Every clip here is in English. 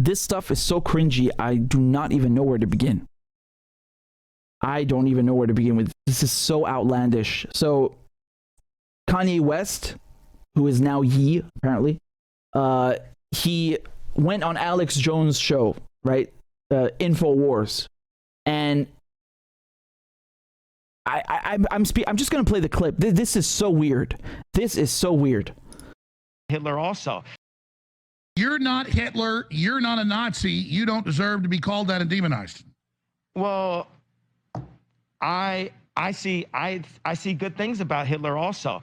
this stuff is so cringy. I do not even know where to begin. I don't even know where to begin with. This is so outlandish. So Kanye West, who is now Ye, apparently, he went on Alex Jones' show, right? Infowars. And I'm just going to play the clip. This is so weird. This is so weird. Hitler also. You're not Hitler. You're not a Nazi. You don't deserve to be called that and demonized. Well, I see good things about Hitler also.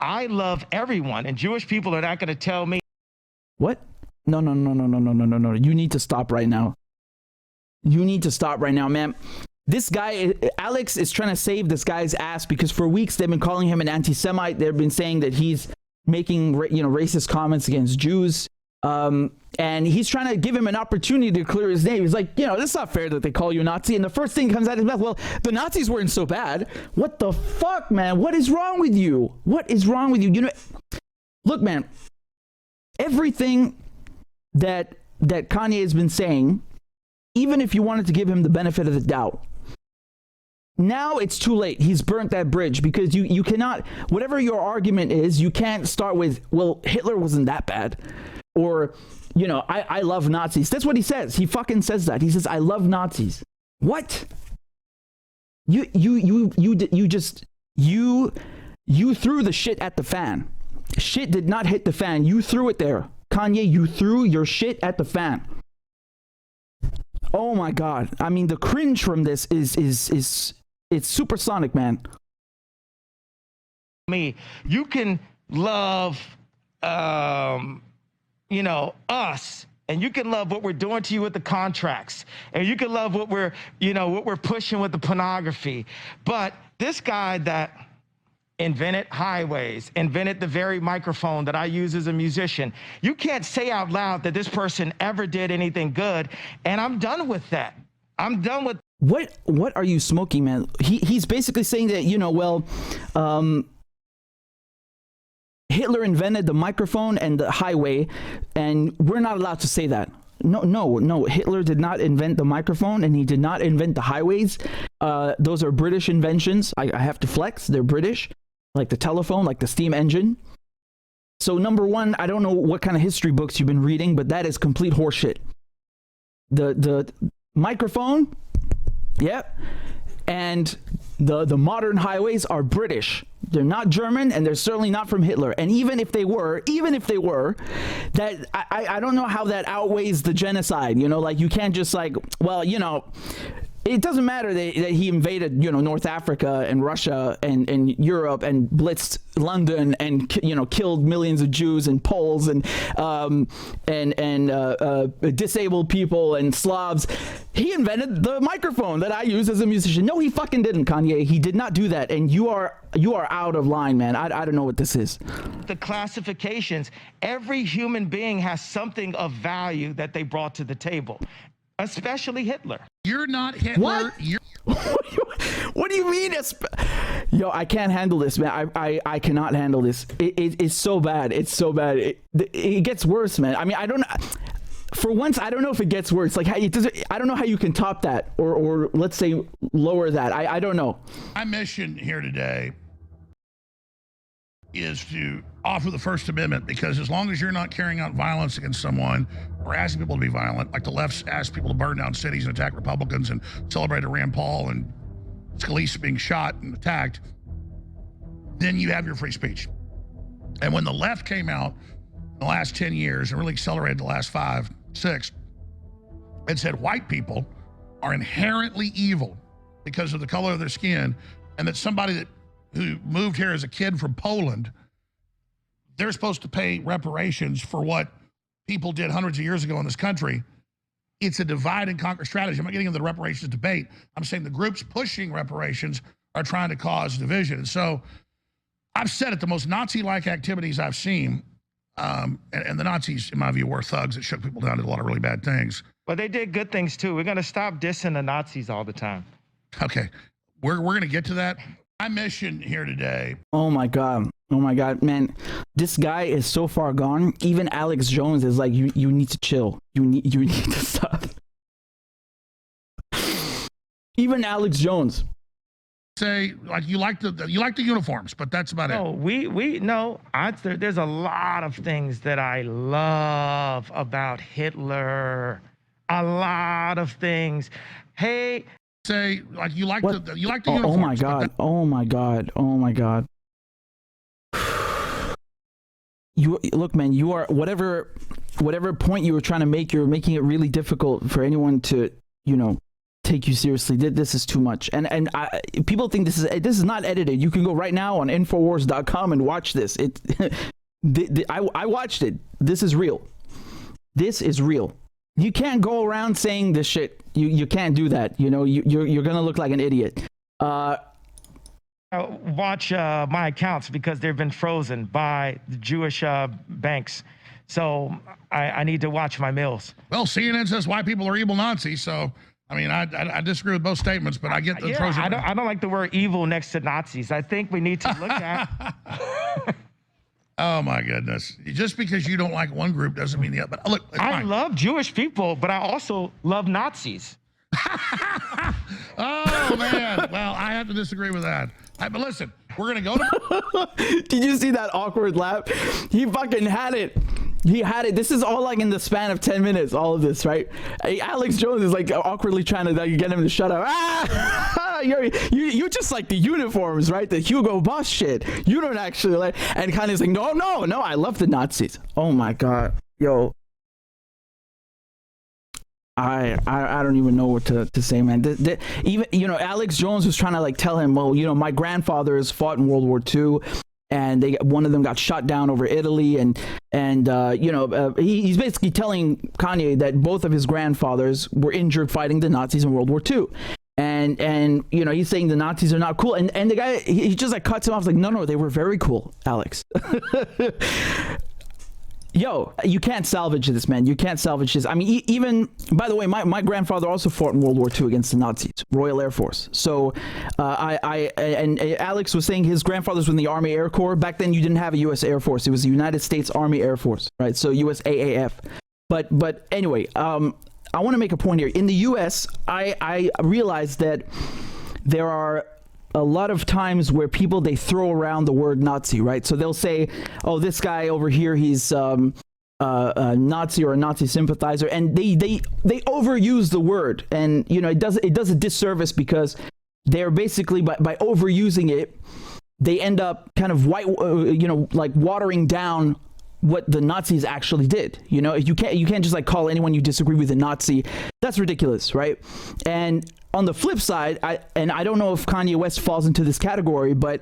I love everyone, and Jewish people are not going to tell me. What? No. You need to stop right now. You need to stop right now, man. This guy, Alex, is trying to save this guy's ass because for weeks they've been calling him an anti-Semite. They've been saying that he's making, racist comments against Jews. And he's trying to give him an opportunity to clear his name. He's like, this is not fair that they call you a Nazi. And the first thing comes out of his mouth, well, the Nazis weren't so bad. What the fuck, man? What is wrong with you? What is wrong with you? Look, man, everything that Kanye has been saying, even if you wanted to give him the benefit of the doubt, now it's too late. He's burnt that bridge because you cannot, whatever your argument is, you can't start with, well, Hitler wasn't that bad. Or, I love Nazis. That's what he says. He fucking says that. He says, I love Nazis. What? You threw the shit at the fan. Shit did not hit the fan. You threw it there. Kanye, you threw your shit at the fan. Oh my God. I mean, the cringe from this is it's supersonic, man. You can love, us, and you can love what we're doing to you with the contracts, and you can love what we're pushing with the pornography. But this guy that invented highways, invented the very microphone that I use as a musician, you can't say out loud that this person ever did anything good, and I'm done with that. I'm done with. What are you smoking, man? He's basically saying that, Hitler invented the microphone and the highway, and we're not allowed to say that. No. Hitler did not invent the microphone, and he did not invent the highways. Those are British inventions. I have to flex. They're British, like the telephone, like the steam engine. So number one, I don't know what kind of history books you've been reading, but that is complete horseshit. The microphone, yeah, and the modern highways are British. They're not German, and they're certainly not from Hitler. And even if they were, that I don't know how that outweighs the genocide. You can't just it doesn't matter that he invaded, North Africa and Russia and Europe and blitzed London and, killed millions of Jews and Poles and disabled people and Slavs. He invented the microphone that I use as a musician. No, he fucking didn't, Kanye. He did not do that. And you are out of line, man. I don't know what this is. The classifications, every human being has something of value that they brought to the table, especially Hitler. You're not Hitler. What? What do you mean? Yo, I can't handle this, man. I cannot handle this. It's so bad. It's so bad. It gets worse, man. I mean, I don't know. For once, I don't know if it gets worse. Like, I don't know how you can top that or let's say lower that. I don't know. My mission here today is to offer the First Amendment, because as long as you're not carrying out violence against someone or asking people to be violent, like the left's asked people to burn down cities and attack Republicans and celebrated Rand Paul and Scalise being shot and attacked, then you have your free speech. And when the left came out in the last 10 years and really accelerated the last 5, 6, and said white people are inherently evil because of the color of their skin, and that somebody who moved here as a kid from Poland, they're supposed to pay reparations for what people did hundreds of years ago in this country. It's a divide and conquer strategy. I'm not getting into the reparations debate. I'm saying the groups pushing reparations are trying to cause division. And so I've said it, the most Nazi-like activities I've seen, and the Nazis, in my view, were thugs that shook people down, did a lot of really bad things. But they did good things too. We're going to stop dissing the Nazis all the time. Okay, we're going to get to that. My mission here today. Oh my God. Oh my God, man, this guy is so far gone. Even Alex Jones is like, you need to chill. You need to stop. Even Alex Jones. Say like you like the uniforms, but that's about it. No, there's a lot of things that I love about Hitler. A lot of things. Hey, say like you like the uniforms. Oh my God. Oh my God. Oh my God. You look, man, you are whatever point you were trying to make, you're making it really difficult for anyone to, take you seriously. This is too much. And people think this is not edited. You can go right now on Infowars.com and watch this. I watched it. This is real. This is real. You can't go around saying this shit. You can't do that. You're gonna look like an idiot. Watch my accounts because they've been frozen by the Jewish banks. So I need to watch my meals. Well, CNN says white people are evil Nazis. So, I mean, I disagree with both statements, but I get the frozen. I don't like the word evil next to Nazis. I think we need to look at. Oh, my goodness. Just because you don't like one group doesn't mean the other. But look, I love Jewish people, but I also love Nazis. Oh, man. Well, I have to disagree with that. But listen, we're going to go to... Did you see that awkward laugh? He fucking had it. He had it. This is all like in the span of 10 minutes, all of this, right? Alex Jones is like awkwardly trying to get him to shut up. You just like the uniforms, right? The Hugo Boss shit. You don't actually like... And Kanye's like, no, I love the Nazis. Oh my God. Yo. I don't even know what to say, man. Even Alex Jones was trying to like tell him, well, my grandfathers fought in World War II, and one of them got shot down over Italy, and he's basically telling Kanye that both of his grandfathers were injured fighting the Nazis in World War II. And he's saying the Nazis are not cool, and the guy he just like cuts him off like, no, they were very cool, Alex. Yo, you can't salvage this, man. You can't salvage this. I mean, even, by the way, my grandfather also fought in World War II against the Nazis, Royal Air Force. So and Alex was saying his grandfathers were in the Army Air Corps. Back then, you didn't have a U.S. Air Force. It was the United States Army Air Force, right? So USAAF. But anyway, I want to make a point here. In the U.S., I realized that there are a lot of times where people, they throw around the word Nazi, right? So they'll say, oh, this guy over here, he's a Nazi or a Nazi sympathizer, and they overuse the word, and it does a disservice because they're basically by overusing it, they end up kind of like watering down what the Nazis actually did. You can't just like call anyone you disagree with a Nazi. That's ridiculous, right? And on the flip side, I don't know if Kanye West falls into this category, but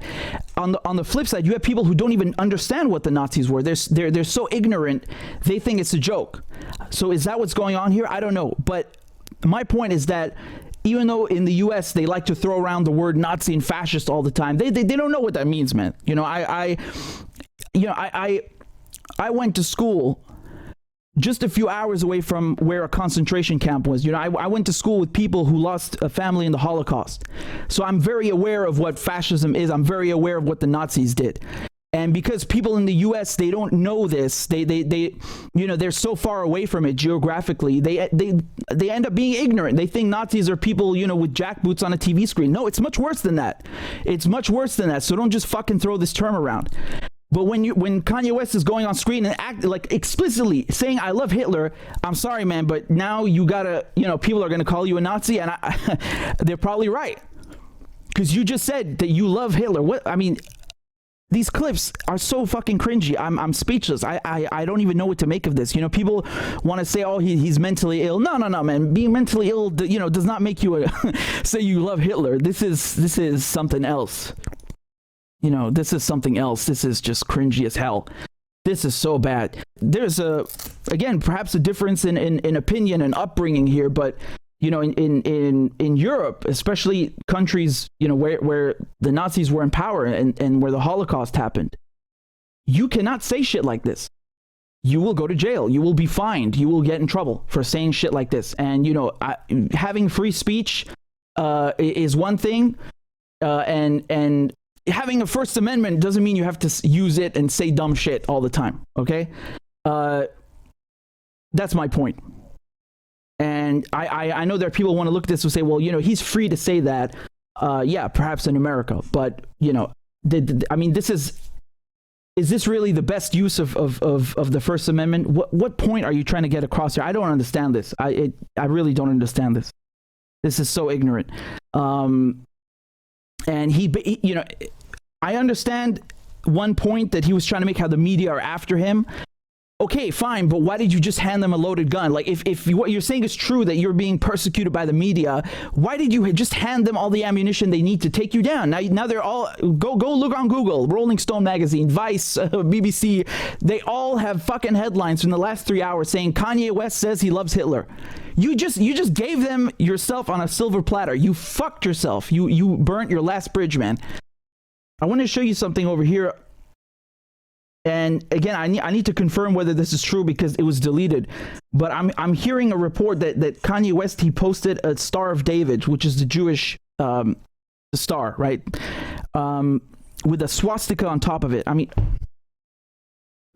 on the flip side, you have people who don't even understand what the Nazis were. They're so ignorant, they think it's a joke. So is that what's going on here? I don't know. But my point is that even though in the U.S. they like to throw around the word Nazi and fascist all the time, they don't know what that means, man. I went to school just a few hours away from where a concentration camp was. I went to school with people who lost a family in the Holocaust. So I'm very aware of what fascism is. I'm very aware of what the Nazis did. And because people in the U.S., they don't know this, they're so far away from it geographically, they end up being ignorant. They think Nazis are people, with jackboots on a TV screen. No, it's much worse than that. It's much worse than that. So don't just fucking throw this term around. But when Kanye West is going on screen and act like explicitly saying I love Hitler, I'm sorry, man, but now you gotta, people are gonna call you a Nazi, and they're probably right, because you just said that you love Hitler. What I mean, these clips are so fucking cringy. I'm speechless. I don't even know what to make of this. People want to say, oh, he's mentally ill. No, man. Being mentally ill, does not make you say you love Hitler. This is something else. This is something else. This is just cringy as hell. This is so bad. There's again, perhaps a difference in opinion and upbringing here, but in Europe, especially countries, where the Nazis were in power and where the Holocaust happened, you cannot say shit like this. You will go to jail. You will be fined. You will get in trouble for saying shit like this. And having free speech is one thing, and having a First Amendment doesn't mean you have to use it and say dumb shit all the time. Okay, that's my point. And I know there are people who want to look at this and say, well, he's free to say that. Yeah, perhaps in America, but I mean, is this really the best use of the First Amendment? What point are you trying to get across here? I don't understand this. I really don't understand this. This is so ignorant. And I understand one point that he was trying to make, how the media are after him. Okay, fine, but why did you just hand them a loaded gun? Like, if what you're saying is true, that you're being persecuted by the media, why did you just hand them all the ammunition they need to take you down? Now they're all, go look on Google, Rolling Stone magazine, Vice, BBC, they all have fucking headlines from the last 3 hours saying Kanye West says he loves Hitler. You just gave them yourself on a silver platter. You fucked yourself. You burnt your last bridge, man. I want to show you something over here. And again, I need to confirm whether this is true because it was deleted. But I'm hearing a report that Kanye West, he posted a Star of David, which is the Jewish star, right? With a swastika on top of it. I mean,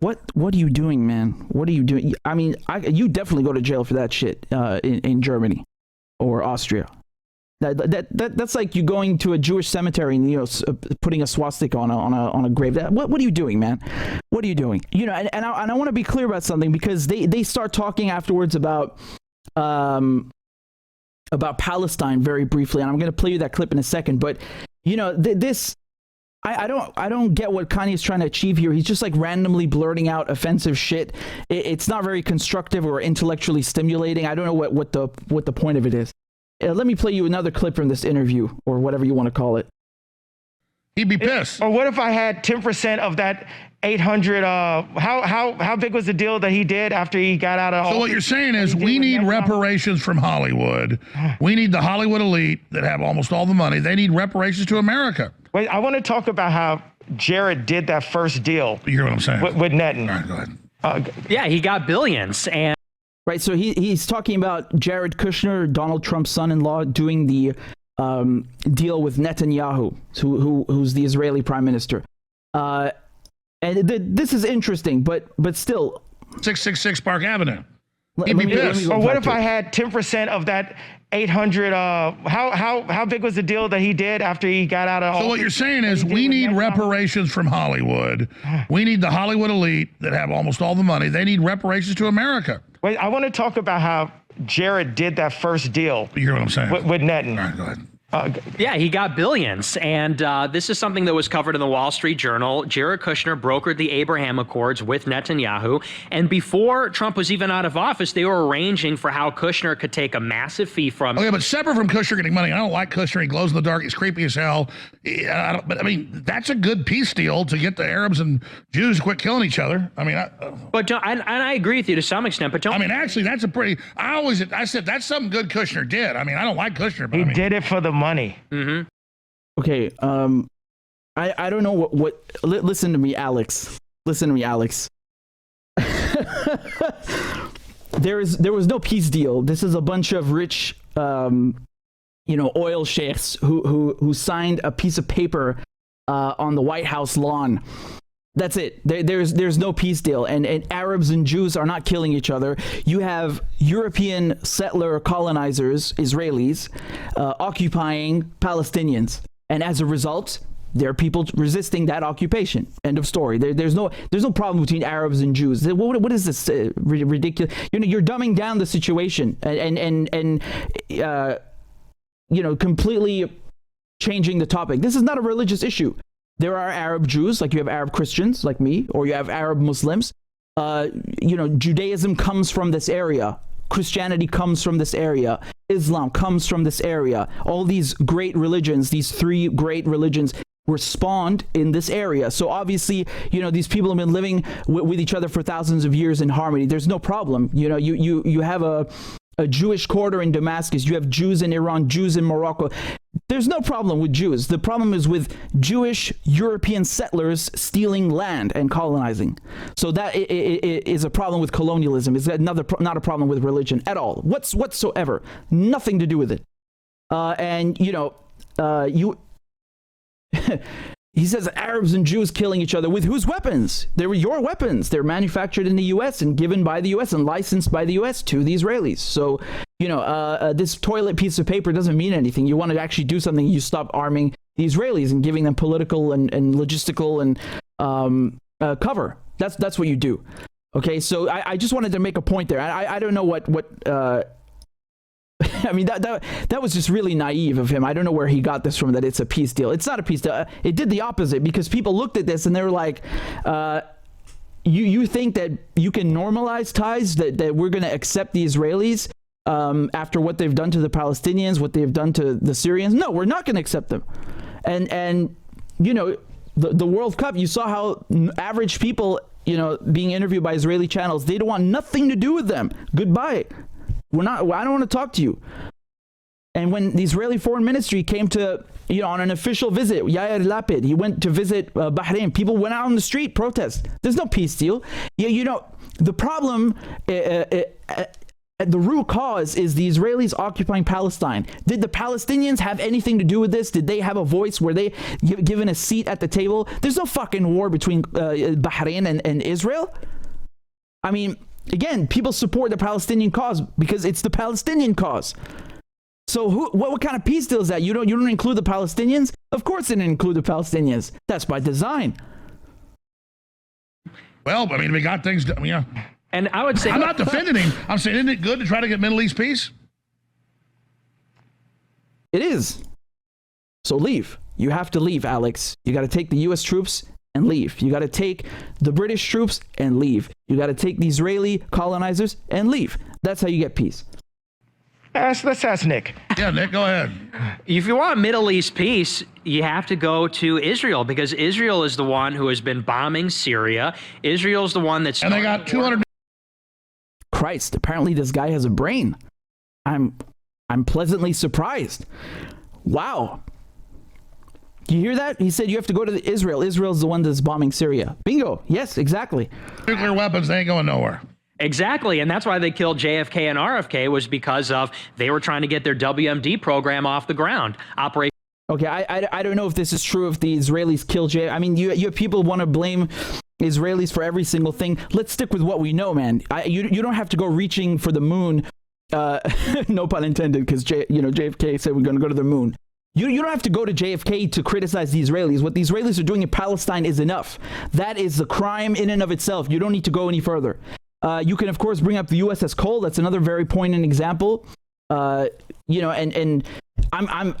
what are you doing, man? What are you doing? I mean, you definitely go to jail for that shit in Germany or Austria. That's like you going to a Jewish cemetery and putting a swastika on a grave. What are you doing, man? What are you doing? And I want to be clear about something, because they start talking afterwards about Palestine very briefly, and I'm going to play you that clip in a second. But this. I don't get what Kanye's trying to achieve here. He's just like randomly blurting out offensive shit. It's not very constructive or intellectually stimulating. I don't know what the point of it is. Let me play you another clip from this interview, or whatever you want to call it. He'd be pissed. Or what if I had 10% of that 800? How big was the deal that he did after he got out of office? So what you're saying is we need reparations from Hollywood. We need the Hollywood elite that have almost all the money. They need reparations to America. Wait, I want to talk about how Jared did that first deal. You hear what I'm saying? With Netanyahu. All right, go ahead. Yeah, he got billions. And right, so he's talking about Jared Kushner, Donald Trump's son-in-law, doing the deal with Netanyahu, who's the Israeli prime minister. And this is interesting, but still. 666 Park Avenue. Let me or what if I had 10% of that 800? How big was the deal that he did after he got out of office? So what you're saying is we need reparations from Hollywood. We need the Hollywood elite that have almost all the money. They need reparations to America. Wait, I want to talk about how Jared did that first deal. You hear what I'm saying? With Netanyahu. All right, go ahead. Yeah, he got billions. And this is something that was covered in the Wall Street Journal. Jared Kushner brokered the Abraham Accords with Netanyahu. And before Trump was even out of office, they were arranging for how Kushner could take a massive fee from. Okay, but separate from Kushner getting money, I don't like Kushner. He glows in the dark. He's creepy as hell. But I mean, that's a good peace deal to get the Arabs and Jews to quit killing each other. I mean, and I agree with you to some extent, but don't. I mean, actually, that's a pretty. I said that's something good Kushner did. I mean, I don't like Kushner, but he did it for the money. Mm-hmm. Okay, I don't know what listen to me, Alex. Listen to me, Alex. There was no peace deal. This is a bunch of rich oil sheikhs who signed a piece of paper on the White House lawn. That's it. There's no peace deal, and Arabs and Jews are not killing each other. You have European settler colonizers, Israelis, occupying Palestinians, and as a result, there are people resisting that occupation. End of story. There's no problem between Arabs and Jews. What is this ridiculous? You're dumbing down the situation and completely changing the topic. This is not a religious issue. There are Arab Jews, like you have Arab Christians, like me, or you have Arab Muslims. Judaism comes from this area. Christianity comes from this area. Islam comes from this area. All these great religions, these three great religions, were spawned in this area. So obviously, these people have been living with each other for thousands of years in harmony. There's no problem. You have a Jewish quarter in Damascus. You have Jews in Iran, Jews in Morocco. There's no problem with Jews. The problem is with Jewish European settlers stealing land and colonizing. So that is a problem with colonialism. It's not a problem with religion at all, whatsoever. Nothing to do with it. He says Arabs and Jews killing each other with whose weapons? They were your weapons. They're manufactured in the U.S. and given by the U.S. and licensed by the U.S. to the Israelis. So, this toilet piece of paper doesn't mean anything. You want to actually do something, you stop arming the Israelis and giving them political and logistical and cover. That's what you do. Okay, so I just wanted to make a point there. I don't know what I mean, that was just really naive of him. I don't know where he got this from, that it's a peace deal. It's not a peace deal. It did the opposite, because people looked at this and they were like, you think that you can normalize ties, that we're going to accept the Israelis after what they've done to the Palestinians, what they've done to the Syrians? No, we're not going to accept them. And the World Cup, you saw how average people, being interviewed by Israeli channels, they don't want nothing to do with them. Goodbye. I don't want to talk to you. And when the Israeli Foreign Ministry came to, on an official visit, Yair Lapid, he went to visit Bahrain. People went out on the street, protest. There's no peace deal. The problem, the root cause is the Israelis occupying Palestine. Did the Palestinians have anything to do with this? Did they have a voice? Were they given a seat at the table? There's no fucking war between Bahrain and Israel. I mean, again, people support the Palestinian cause because it's the Palestinian cause. So what kind of peace deal is that? You don't include the Palestinians? Of course they didn't include the Palestinians. That's by design. Well, I mean, we got things done, yeah. And I would say, I'm not defending him. I'm saying, isn't it good to try to get Middle East peace? It is. So leave. You have to leave, Alex. You got to take the U.S. troops and leave. You got to take the British troops and leave. You got to take the Israeli colonizers and leave. That's how you get peace. Let's ask Nick. Yeah, Nick, go ahead. if you want Middle East peace, you have to go to Israel, because Israel is the one who has been bombing Syria. Israel's the one that's... And they got 200... Christ, apparently this guy has a brain. I'm pleasantly surprised. Wow. You hear that? He said you have to go to Israel. Israel's the one that's bombing Syria. Bingo. Yes, exactly. Nuclear weapons, they ain't going nowhere. Exactly, and that's why they killed JFK and RFK, was because of they were trying to get their WMD program off the ground. Operation. Okay, I don't know if this is true, if the Israelis killed JFK. I mean, you have people want to blame Israelis for every single thing. Let's stick with what we know, man. You don't have to go reaching for the moon. No pun intended, because JFK said we're going to go to the moon. You don't have to go to JFK to criticize the Israelis. What the Israelis are doing in Palestine is enough. That is a crime in and of itself. You don't need to go any further. You can, of course, bring up the USS Cole. That's another very poignant example. And I'm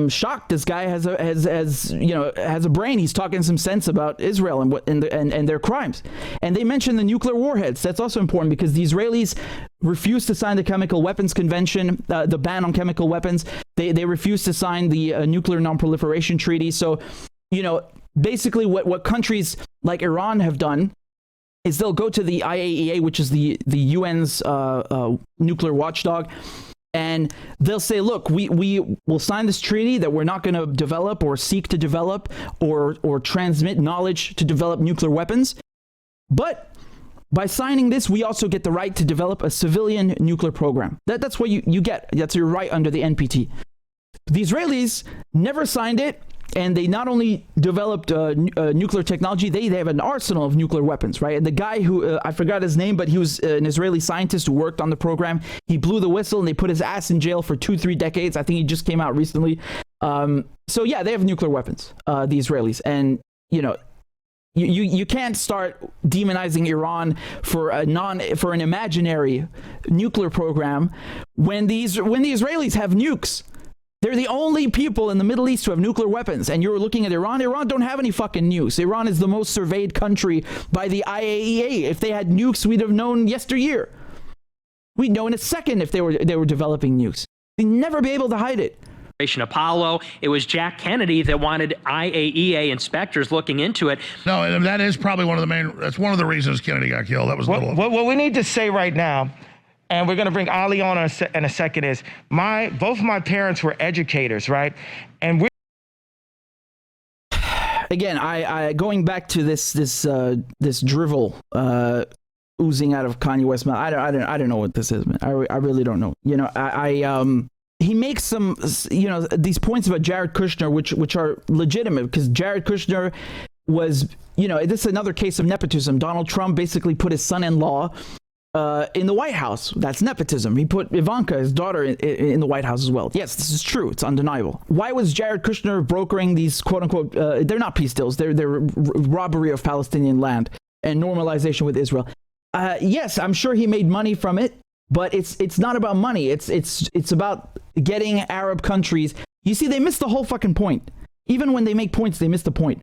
shocked. This guy has a brain. He's talking some sense about Israel and their crimes. And they mentioned the nuclear warheads. That's also important, because the Israelis refused to sign the Chemical Weapons Convention, the ban on chemical weapons. They refused to sign the Nuclear Non-Proliferation Treaty. So, basically what countries like Iran have done is they'll go to the IAEA, which is the UN's nuclear watchdog, and they'll say, look, we will sign this treaty that we're not going to develop or seek to develop or transmit knowledge to develop nuclear weapons. But by signing this, we also get the right to develop a civilian nuclear program. That's what you get. That's your right under the NPT. The Israelis never signed it. And they not only developed nuclear technology, they have an arsenal of nuclear weapons, right? And the guy who, I forgot his name, but he was an Israeli scientist who worked on the program. He blew the whistle and they put his ass in jail for 2-3 decades. I think he just came out recently. So yeah, they have nuclear weapons, the Israelis. And, you can't start demonizing Iran for an imaginary nuclear program when the Israelis have nukes. They're the only people in the Middle East who have nuclear weapons. And you're looking at Iran. Iran don't have any fucking nukes. Iran is the most surveyed country by the IAEA. If they had nukes, we'd have known yesteryear. We'd know in a second if they were developing nukes. They'd never be able to hide it. Apollo. It was Jack Kennedy that wanted IAEA inspectors looking into it. No, and that is probably that's one of the reasons Kennedy got killed. That was what we need to say right now, and we're going to bring Ali on in a second, is both my parents were educators, right? And again, I going back to this drivel oozing out of Kanye West's mouth. I don't know what this is, man. I really don't know. he makes some, these points about Jared Kushner, which are legitimate, because Jared Kushner was, this is another case of nepotism. Donald Trump basically put his son-in-law in the White House. That's nepotism. He put Ivanka, his daughter, in the White House as well. Yes, this is true. It's undeniable. Why was Jared Kushner brokering these quote-unquote, they're not peace deals, they're robbery of Palestinian land and normalization with Israel? Yes, I'm sure he made money from it, but it's not about money. It's about getting Arab countries. You see, they missed the whole fucking point. Even when they make points, they miss the point.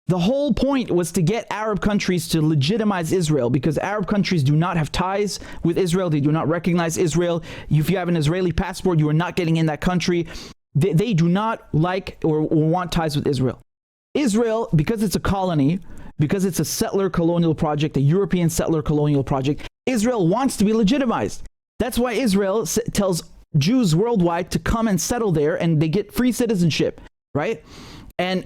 The whole point was to get Arab countries to legitimize Israel, because Arab countries do not have ties with Israel. They do not recognize Israel. If you have an Israeli passport, you are not getting in that country. They do not like or want ties with Israel. Israel, because it's a colony, because it's a settler colonial project, a European settler colonial project, Israel wants to be legitimized. That's why Israel tells Jews worldwide to come and settle there, and they get free citizenship, right? And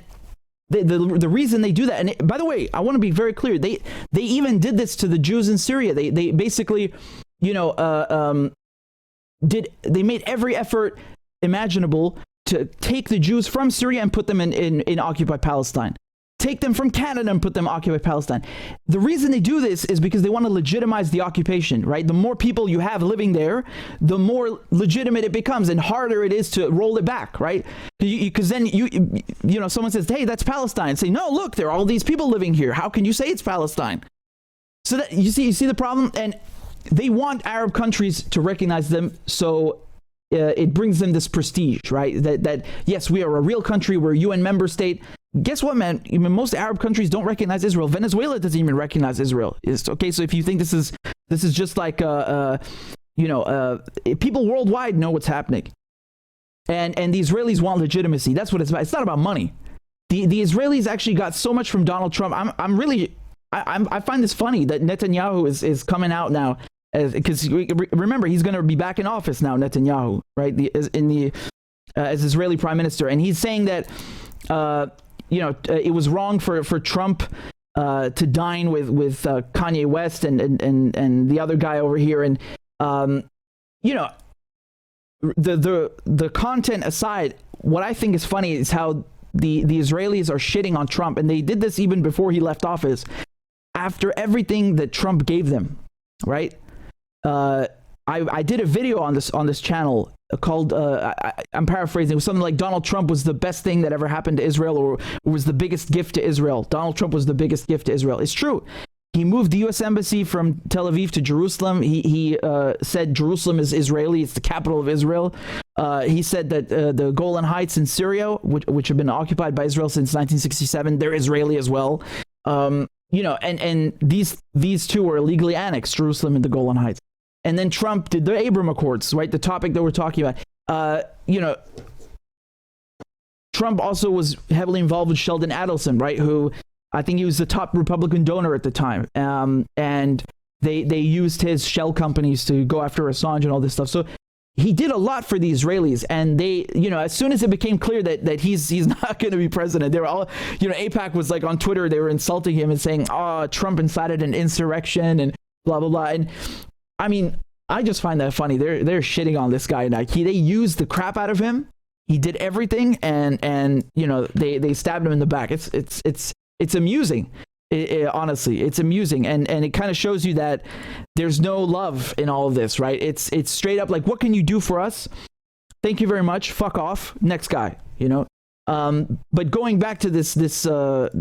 the reason they do that, and by the way, I want to be very clear, they even did this to the Jews in Syria. They basically, they made every effort imaginable to take the Jews from Syria and put them in occupied Palestine. Take them from Canada and put them in occupied Palestine. The reason they do this is because they want to legitimize the occupation, right? The more people you have living there, the more legitimate it becomes and harder it is to roll it back, right? Because then someone says, hey, that's Palestine. Say, no, look, there are all these people living here. How can you say it's Palestine? So that you see the problem, and they want Arab countries to recognize them. So it brings them this prestige, right? That yes, we are a real country. We're a UN member state. Guess what, man? Even most Arab countries don't recognize Israel. Venezuela doesn't even recognize Israel. It's okay. So if you think this is just like people worldwide know what's happening, and the Israelis want legitimacy. That's what it's about. It's not about money. The Israelis actually got so much from Donald Trump. I find this funny that Netanyahu is coming out now, because remember, he's going to be back in office now, Netanyahu, right? As Israeli prime minister, and he's saying that it was wrong for Trump to dine with Kanye West and the other guy over here, and the content aside, what I think is funny is how the Israelis are shitting on Trump, and they did this even before he left office, after everything that Trump gave them, right? I did a video on this channel called, I'm paraphrasing, it was something like Donald Trump was the best thing that ever happened to Israel, or was the biggest gift to Israel. Donald Trump was the biggest gift to Israel. It's true. He moved the U.S. Embassy from Tel Aviv to Jerusalem. He said Jerusalem is Israeli. It's the capital of Israel. He said that the Golan Heights in Syria, which have been occupied by Israel since 1967, they're Israeli as well. And these two were illegally annexed, Jerusalem and the Golan Heights. And then Trump did the Abraham Accords, right? The topic that we're talking about. Trump also was heavily involved with Sheldon Adelson, right? Who I think he was the top Republican donor at the time. And they used his shell companies to go after Assange and all this stuff. So he did a lot for the Israelis. And they, as soon as it became clear that he's not going to be president, they were all, AIPAC was like on Twitter, they were insulting him and saying, oh, Trump incited an insurrection and blah, blah, blah. And I mean, I just find that funny. They're shitting on this guy now. They used the crap out of him. He did everything, and they stabbed him in the back. It's amusing. Honestly, it's amusing, and it kind of shows you that there's no love in all of this, right? It's straight up like, what can you do for us? Thank you very much. Fuck off. Next guy. But going back to this stuff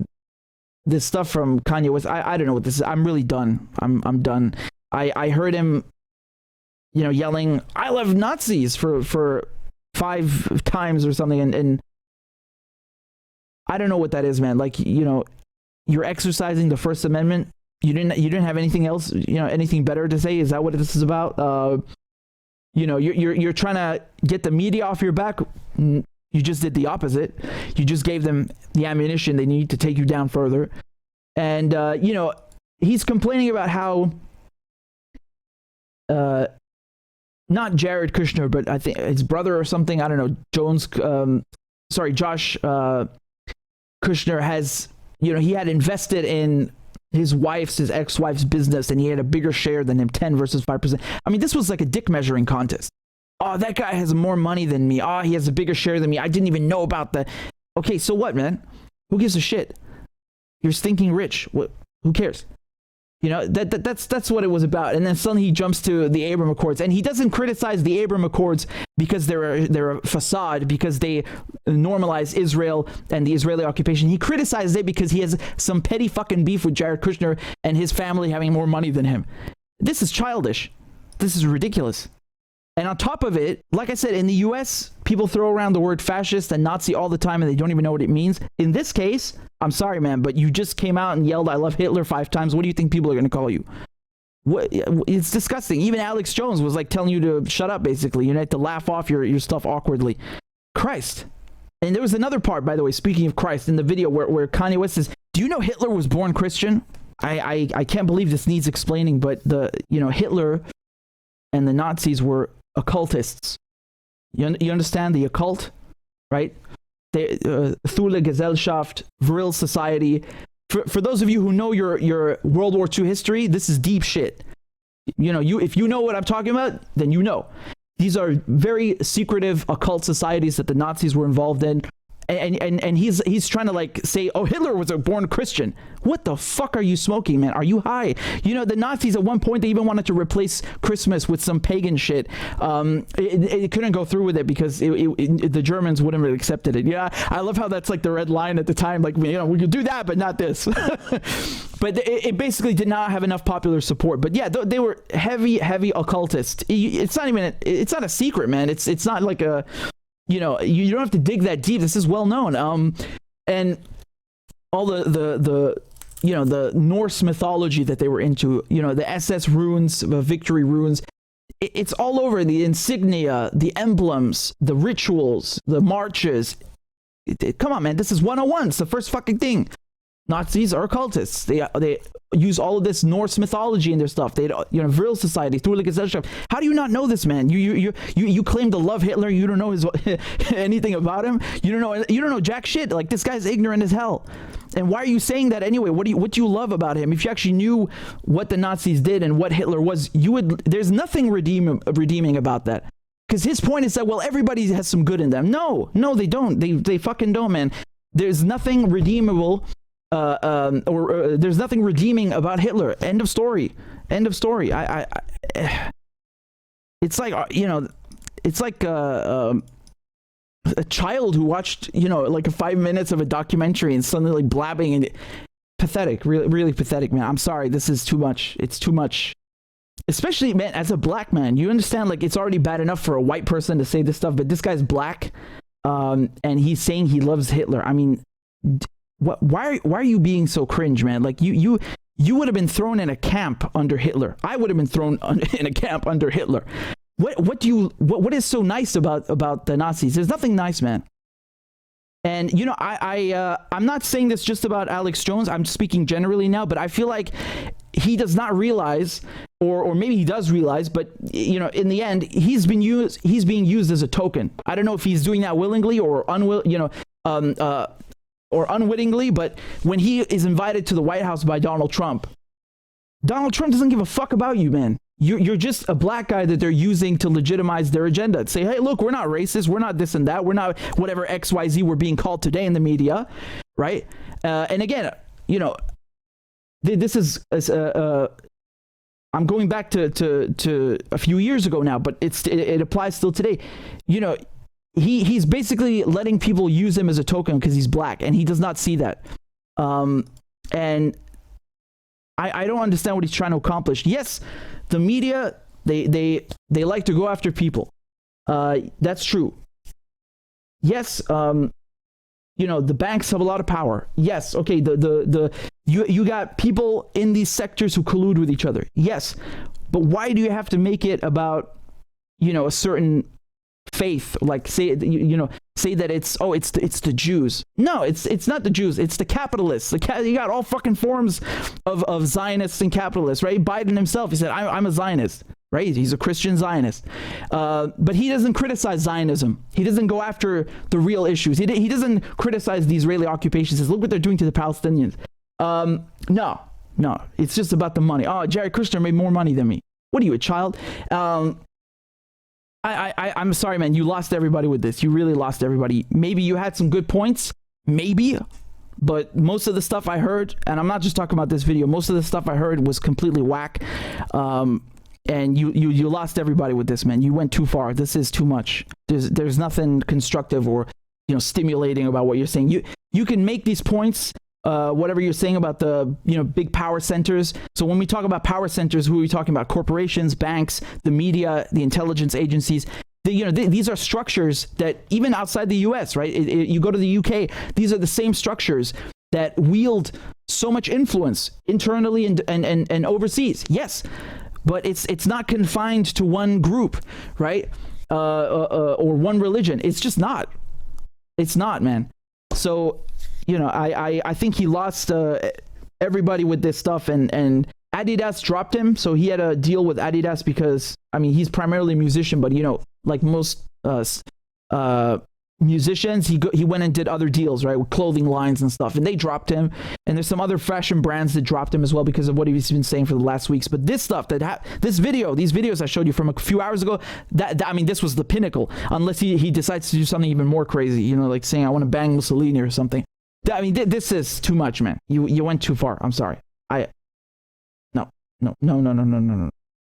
from Kanye West, I don't know what this is. I'm really done. I'm done. I heard him, yelling, I love Nazis for 5 times or something. And I don't know what that is, man. Like, you're exercising the First Amendment. You didn't have anything else, anything better to say. Is that what this is about? You're trying to get the media off your back. You just did the opposite. You just gave them the ammunition they need to take you down further. And, he's complaining about how, not Jared Kushner, but I think his brother or something, I don't know, Josh Kushner has, he had invested in his ex-wife's business, and he had a bigger share than him, 10 versus 5%. I mean, this was like a dick measuring contest. Oh, that guy has more money than me. Oh, he has a bigger share than me. I didn't even know about that. Okay, so what, man? Who gives a shit? You're stinking rich. What? Who cares? You know, that's what it was about. And then suddenly he jumps to the Abraham Accords, and he doesn't criticize the Abraham Accords because they're a facade, because they normalize Israel and the Israeli occupation. He criticizes it because he has some petty fucking beef with Jared Kushner and his family having more money than him. This is childish. This is ridiculous. And on top of it, like I said, in the US, people throw around the word fascist and Nazi all the time and they don't even know what it means. In this case, I'm sorry, man, but you just came out and yelled, "I love Hitler" 5 times. What do you think people are going to call you? What? It's disgusting. Even Alex Jones was like telling you to shut up, basically. You had to laugh off your stuff awkwardly. Christ. And there was another part, by the way, speaking of Christ, in the video where Kanye West says, "Do you know Hitler was born Christian?" I can't believe this needs explaining, but Hitler and the Nazis were occultists. You understand the occult, right? Thule Gesellschaft, Vril Society. For those of you who know your World War II history, this is deep shit. If you know what I'm talking about, then you know. These are very secretive occult societies that the Nazis were involved in. And he's trying to like say, "Oh, Hitler was a born Christian." What the fuck are you smoking, man? Are you high? The Nazis at one point, they even wanted to replace Christmas with some pagan shit. It couldn't go through with it because the Germans wouldn't have accepted it. Yeah, I love how that's like the red line at the time. Like, we could do that, but not this. But it basically did not have enough popular support. But yeah, they were heavy occultists. It's not a secret, man. It's not like a... you don't have to dig that deep. This is well known. And all the Norse mythology that they were into, the SS runes, the victory runes, it's all over. The insignia, the emblems, the rituals, the marches. Come on, man. This is 101. It's the first fucking thing. Nazis are occultists. They use all of this Norse mythology in their stuff. They, Vril Society, Thule Gesellschaft. How do you not know this, man? You claim to love Hitler. You don't know anything about him. You don't know jack shit. Like, this guy's ignorant as hell. And why are you saying that anyway? What do you love about him? If you actually knew what the Nazis did and what Hitler was, you would. There's nothing redeeming about that. Because his point is that, well, everybody has some good in them. No, they don't. They fucking don't, man. There's nothing redeemable. There's nothing redeeming about Hitler. End of story. It's like it's like a child who watched like 5 minutes of a documentary and suddenly like blabbing, and pathetic. Really pathetic, man. I'm sorry, this is too much. It's too much. Especially, man, as a black man, you understand, like, it's already bad enough for a white person to say this stuff, but this guy's black, and he's saying he loves Hitler. I mean, why are you being so cringe, man? Like, you would have been thrown in a camp under Hitler. I would have been thrown in a camp under Hitler. What is so nice about the Nazis? There's nothing nice, man. And I'm not saying this just about Alex Jones. I'm speaking generally now, but I feel like he does not realize, or maybe he does realize, but in the end, he's being used as a token. I don't know if he's doing that willingly or or unwittingly, but when he is invited to the White House by Donald Trump doesn't give a fuck about you, man. You're just a black guy that they're using to legitimize their agenda. Say, hey, look, we're not racist. We're not this and that. We're not whatever XYZ we're being called today in the media, right? And again, this is I'm going back to a few years ago now, but it applies still today. He's basically letting people use him as a token because he's black, and he does not see that. And I don't understand what he's trying to accomplish. Yes, the media, they like to go after people. That's true. Yes, the banks have a lot of power. Yes, okay, you got people in these sectors who collude with each other. Yes, but why do you have to make it about a certain faith? Like, say that it's the Jews. No, it's not the Jews. It's the capitalists. You got all fucking forms of Zionists and capitalists, right? Biden himself, he said, I'm a Zionist, right? He's a Christian Zionist. But he doesn't criticize Zionism. He doesn't go after the real issues. He doesn't criticize the Israeli occupation. He says, look what they're doing to the Palestinians. No, it's just about the money. Oh, Jared Kushner made more money than me. What are you, a child? I'm sorry, man. You lost everybody with this. You really lost everybody. Maybe you had some good points, maybe, but most of the stuff I heard, and I'm not just talking about this video, most of the stuff I heard was completely whack. And you lost everybody with this, man. You went too far. This is too much. There's nothing constructive or, you know, stimulating about what you're saying. You can make these points, whatever you're saying about the, you know, big power centers. So when we talk about power centers, who are we talking about? Corporations, banks, the media, the intelligence agencies. These are structures that even outside the U.S., right? You go to the UK, these are the same structures that wield so much influence internally and overseas. Yes. But it's not confined to one group, right? Or one religion. It's just not. It's not, man. So, you know, I think he lost everybody with this stuff, and Adidas dropped him. So he had a deal with Adidas because, I mean, he's primarily a musician, but, you know, like most musicians, he went and did other deals, right, with clothing lines and stuff, and they dropped him. And there's some other fashion brands that dropped him as well because of what he's been saying for the last weeks. But this stuff these videos I showed you from a few hours ago, that I mean, this was the pinnacle, unless he decides to do something even more crazy, you know, like saying I want to bang Mussolini or something. I mean, this is too much, man. You went too far. I'm sorry. No.